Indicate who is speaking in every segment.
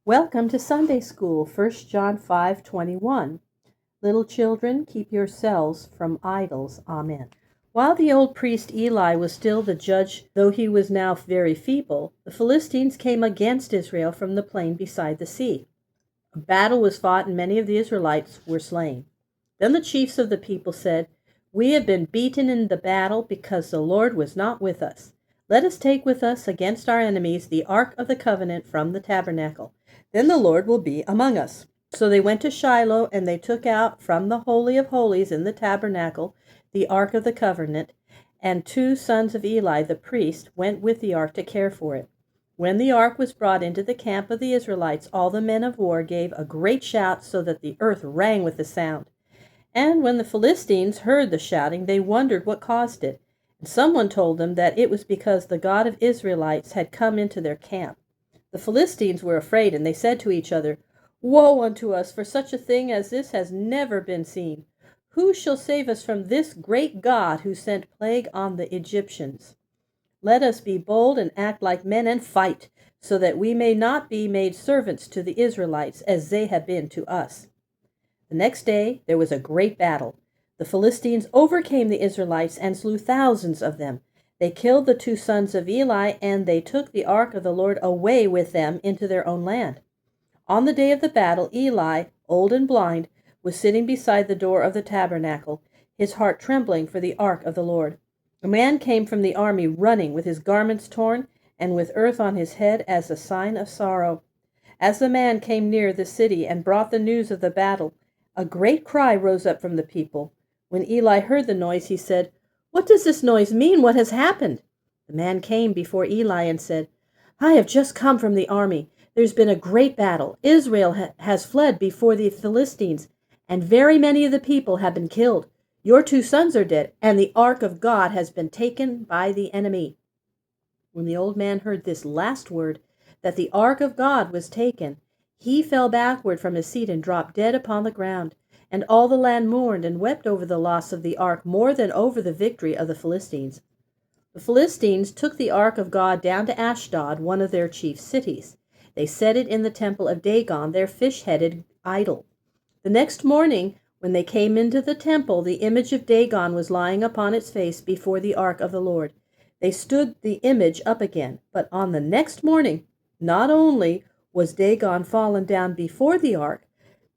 Speaker 1: Welcome to Sunday School, 1 John 5:21. Little children, keep yourselves from idols. Amen. While the old priest Eli was still the judge, though he was now very feeble, the Philistines came against Israel from the plain beside the sea. A battle was fought and many of the Israelites were slain. Then the chiefs of the people said, "We have been beaten in the battle because the Lord was not with us. Let us take with us against our enemies the ark of the covenant from the tabernacle. Then the Lord will be among us." So they went to Shiloh, and they took out from the Holy of Holies in the tabernacle the ark of the covenant, and 2 sons of Eli the priest went with the ark to care for it. When the ark was brought into the camp of the Israelites, all the men of war gave a great shout so that the earth rang with the sound. And when the Philistines heard the shouting, they wondered what caused it. And someone told them that it was because the God of Israelites had come into their camp. The Philistines were afraid, and they said to each other, "Woe unto us, for such a thing as this has never been seen. Who shall save us from this great God who sent plague on the Egyptians? Let us be bold and act like men and fight, so that we may not be made servants to the Israelites as they have been to us." The next day there was a great battle. The Philistines overcame the Israelites and slew thousands of them. They killed the 2 sons of Eli, and they took the ark of the Lord away with them into their own land. On the day of the battle, Eli, old and blind, was sitting beside the door of the tabernacle, his heart trembling for the ark of the Lord. A man came from the army running with his garments torn and with earth on his head as a sign of sorrow. As the man came near the city and brought the news of the battle, a great cry rose up from the people. When Eli heard the noise, he said, "What does this noise mean? What has happened?" The man came before Eli and said, "I have just come from the army. There's been a great battle. Israel has fled before the Philistines, and very many of the people have been killed. Your 2 sons are dead, and the ark of God has been taken by the enemy." When the old man heard this last word, that the ark of God was taken, he fell backward from his seat and dropped dead upon the ground. And all the land mourned and wept over the loss of the ark more than over the victory of the Philistines. The Philistines took the ark of God down to Ashdod, one of their chief cities. They set it in the temple of Dagon, their fish-headed idol. The next morning, when they came into the temple, the image of Dagon was lying upon its face before the ark of the Lord. They stood the image up again, but on the next morning, not only was Dagon fallen down before the ark,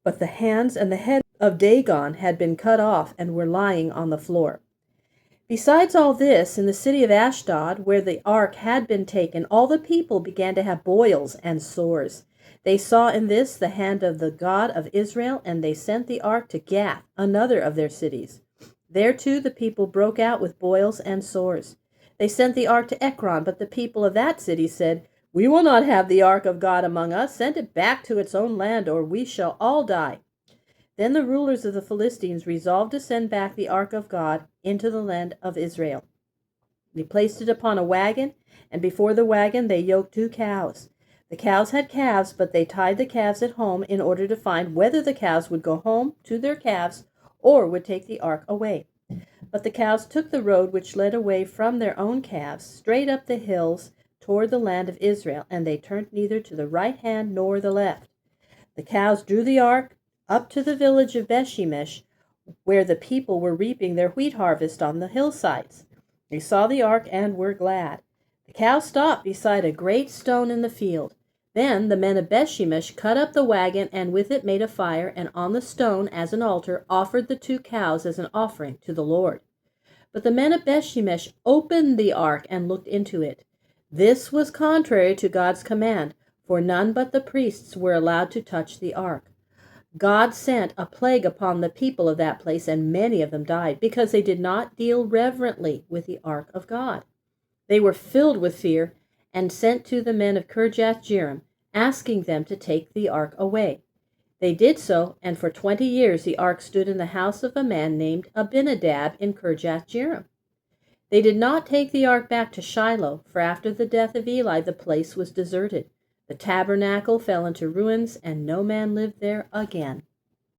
Speaker 1: but the hands and the head of Dagon had been cut off and were lying on the floor. Besides all this, in the city of Ashdod, where the ark had been taken, all the people began to have boils and sores. They saw in this the hand of the God of Israel, and they sent the ark to Gath, another of their cities. There too the people broke out with boils and sores. They sent the ark to Ekron, but the people of that city said, "We will not have the ark of God among us. Send it back to its own land, or we shall all die." Then the rulers of the Philistines resolved to send back the ark of God into the land of Israel. They placed it upon a wagon, and before the wagon they yoked 2 cows. The cows had calves, but they tied the calves at home in order to find whether the cows would go home to their calves or would take the ark away. But the cows took the road which led away from their own calves, straight up the hills toward the land of Israel, and they turned neither to the right hand nor the left. The cows drew the ark up to the village of Bethshemesh, where the people were reaping their wheat harvest on the hillsides. They saw the ark and were glad. The cows stopped beside a great stone in the field. Then the men of Bethshemesh cut up the wagon, and with it made a fire, and on the stone, as an altar, offered the 2 cows as an offering to the Lord. But the men of Bethshemesh opened the ark and looked into it. This was contrary to God's command, for none but the priests were allowed to touch the ark. God sent a plague upon the people of that place, and many of them died, because they did not deal reverently with the ark of God. They were filled with fear and sent to the men of Kirjath-jearim, asking them to take the ark away. They did so, and for 20 years the ark stood in the house of a man named Abinadab in Kirjath-jearim. They did not take the ark back to Shiloh, for after the death of Eli the place was deserted. The tabernacle fell into ruins, and no man lived there again.